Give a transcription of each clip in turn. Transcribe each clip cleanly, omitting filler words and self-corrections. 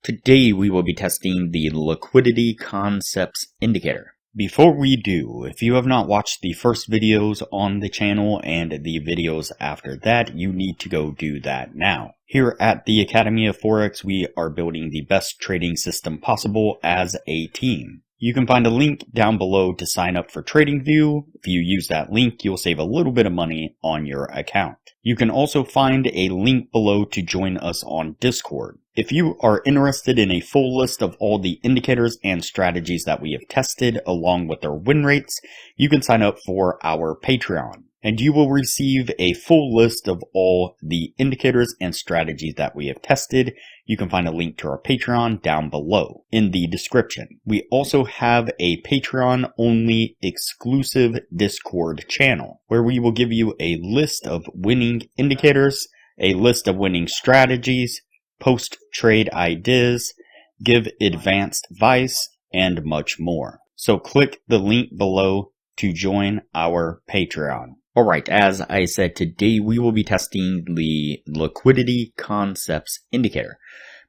Today we will be testing the Liquidity Concepts Indicator. Before we do, if you have not watched the first videos on the channel and the videos after that, you need to go do that now. Here at the Academy of Forex, we are building the best trading system possible as a team. You can find a link down below to sign up for TradingView. If you use that link, you'll save a little bit of money on your account. You can also find a link below to join us on Discord. If you are interested in a full list of all the indicators and strategies that we have tested along with their win rates, you can sign up for our Patreon. And you will receive a full list of all the indicators and strategies that we have tested. You can find a link to our Patreon down below in the description. We also have a Patreon-only exclusive Discord channel where we will give you a list of winning indicators, a list of winning strategies, post trade ideas, give advanced advice, and much more. So click the link below to join our Patreon. Alright, as I said, today we will be testing the Liquidity Concepts Indicator.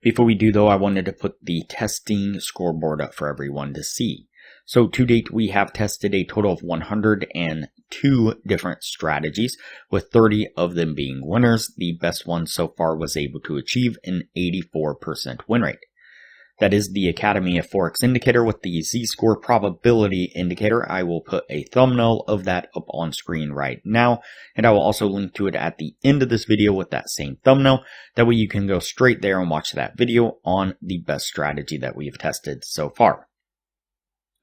Before we do though, I wanted to put the testing scoreboard up for everyone to see. So to date, we have tested a total of 102 different strategies, with 30 of them being winners. The best one so far was able to achieve an 84% win rate. That is the Academy of Forex indicator with the Z-score probability indicator. I will put a thumbnail of that up on screen right now, and I will also link to it at the end of this video with that same thumbnail. That way you can go straight there and watch that video on the best strategy that we have tested so far.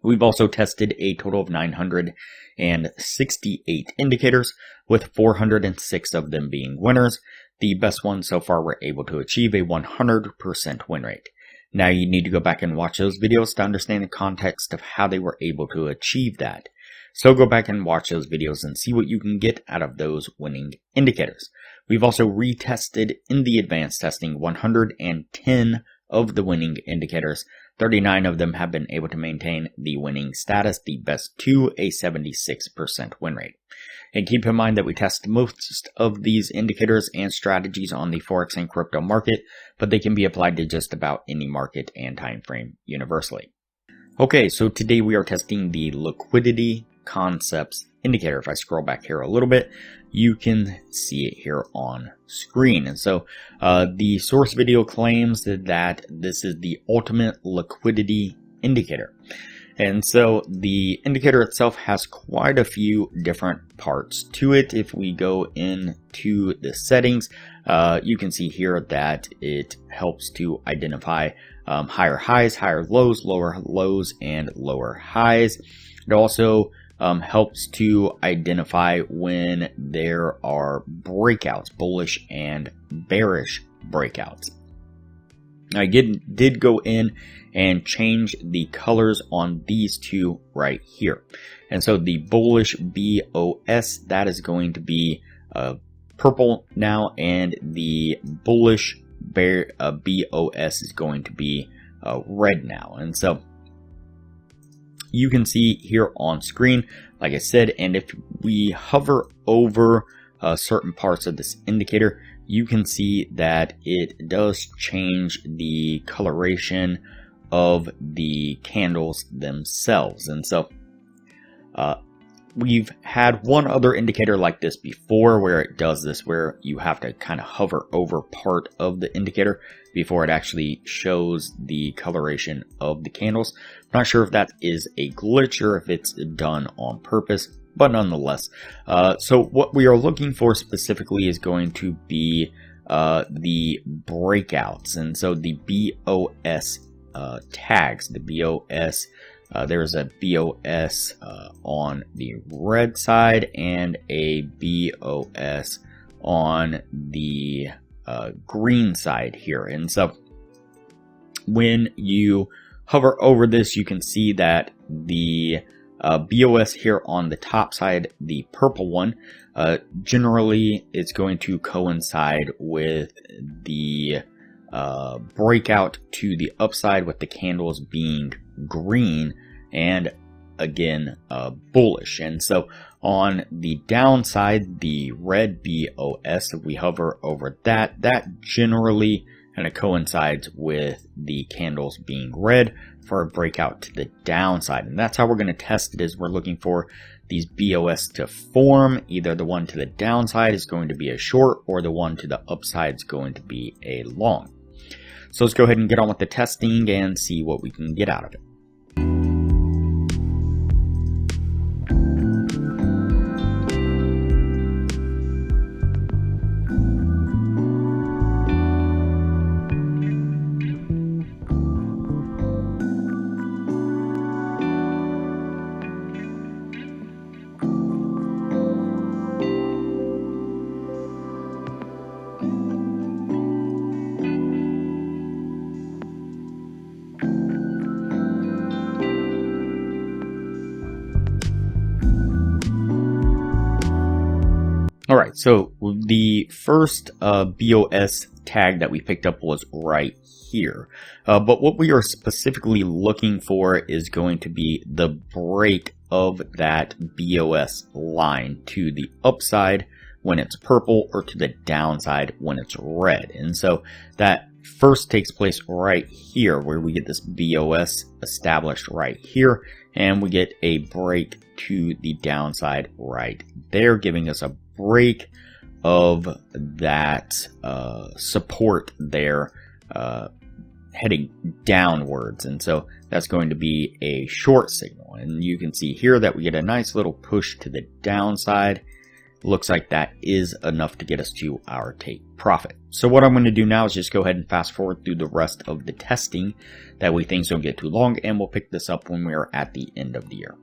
We've also tested a total of 968 indicators, with 406 of them being winners. The best ones so far were able to achieve a 100% win rate. Now you need to go back and watch those videos to understand the context of how they were able to achieve that. So go back and watch those videos and see what you can get out of those winning indicators. We've also retested in the advanced testing 110 of the winning indicators. 39 of them have been able to maintain the winning status, the best to a 76% win rate. And keep in mind that we test most of these indicators and strategies on the Forex and crypto market, but they can be applied to just about any market and time frame universally. Okay, so today we are testing the Liquidity Concepts Indicator. If I scroll back here a little bit, you can see it here on screen. And so the source video claims that this is the ultimate liquidity indicator. And so the indicator itself has quite a few different parts to it. If we go into the settings, you can see here that it helps to identify higher highs, higher lows, lower lows, and lower highs. It also helps to identify when there are breakouts, bullish and bearish breakouts. I did go in and change the colors on these two right here. And so the bullish BOS, that is going to be purple now, and the bullish BOS is going to be red now. And so you can see here on screen, like I said, and if we hover over certain parts of this indicator, you can see that it does change the coloration of the candles themselves. And so we've had one other indicator like this before where it does this, where you have to kind of hover over part of the indicator before it actually shows the coloration of the candles. I'm not sure if that is a glitch or if it's done on purpose, but nonetheless. So what we are looking for specifically is going to be the breakouts. And so the BOS tags, the BOS, there's a BOS on the red side and a BOS on the green side here. And so when you hover over this, you can see that the BOS here on the top side, the purple one, generally it's going to coincide with the breakout to the upside, with the candles being green and again bullish. And so on the downside, the red BOS, if we hover over that, that generally kind of coincides with the candles being red for a breakout to the downside. And that's how we're going to test it, is we're looking for these BOS to form. Either the one to the downside is going to be a short, or the one to the upside is going to be a long. So let's go ahead and get on with the testing and see what we can get out of it. Alright, so the first BOS tag that we picked up was right here. But what we are specifically looking for is going to be the break of that BOS line to the upside when it's purple, or to the downside when it's red. And so that first takes place right here, where we get this BOS established right here, and we get a break to the downside right there, giving us a break of that support there, heading downwards. And so that's going to be a short signal. And you can see here that we get a nice little push to the downside. Looks like that is enough to get us to our take profit. So what I'm going to do now is just go ahead and fast forward through the rest of the testing. That way things don't get too long, and we'll pick this up when we're at the end of the year.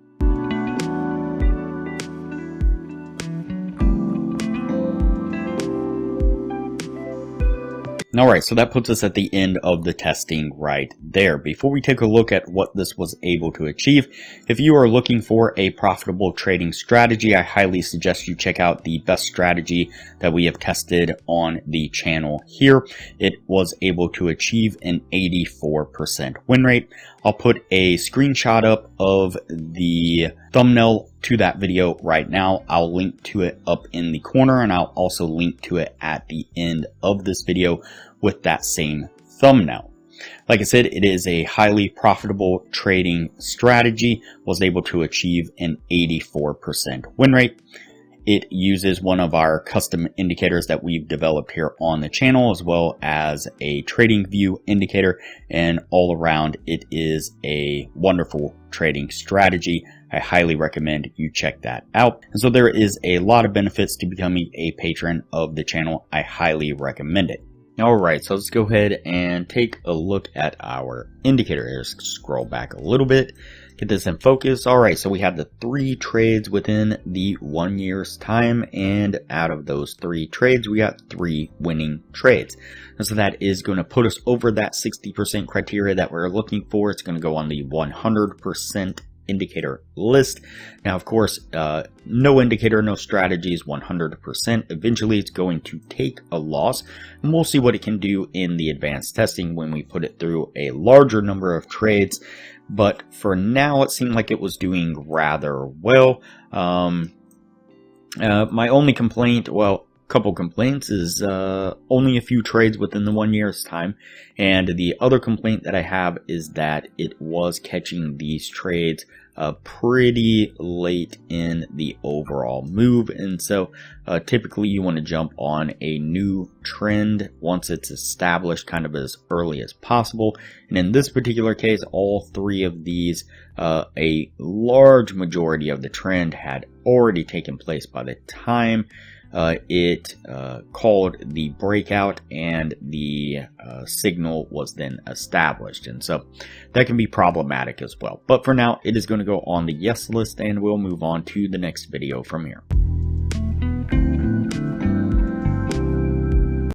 Alright, so that puts us at the end of the testing right there. Before we take a look at what this was able to achieve, if you are looking for a profitable trading strategy, I highly suggest you check out the best strategy that we have tested on the channel here. It was able to achieve an 84% win rate. I'll put a screenshot up of the thumbnail to that video right now. I'll link to it up in the corner, and I'll also link to it at the end of this video with that same thumbnail. Like I said, it is a highly profitable trading strategy. Was able to achieve an 84% win rate. It uses one of our custom indicators that we've developed here on the channel, as well as a TradingView indicator, and all around it is a wonderful trading strategy. I highly recommend you check that out. And so there is a lot of benefits to becoming a patron of the channel. I highly recommend it. Alright, so let's go ahead and take a look at our indicator here. Scroll back a little bit, get this in focus. Alright, so we have the 3 trades within the 1 year's time, and out of those 3 trades, we got 3 winning trades. And so that is going to put us over that 60% criteria that we're looking for. It's going to go on the 100% indicator list. Now, of course, no indicator, no strategy is 100%. Eventually, it's going to take a loss, and we'll see what it can do in the advanced testing when we put it through a larger number of trades. But for now, it seemed like it was doing rather well. My only complaint, well, couple complaints, is only a few trades within the 1 year's time, and the other complaint that I have is that it was catching these trades pretty late in the overall move. And so typically you want to jump on a new trend once it's established, kind of as early as possible. And in this particular case, all 3 of these, a large majority of the trend had already taken place by the time it called the breakout, and the signal was then established. And so that can be problematic as well. But for now, it is going to go on the yes list, and we'll move on to the next video from here.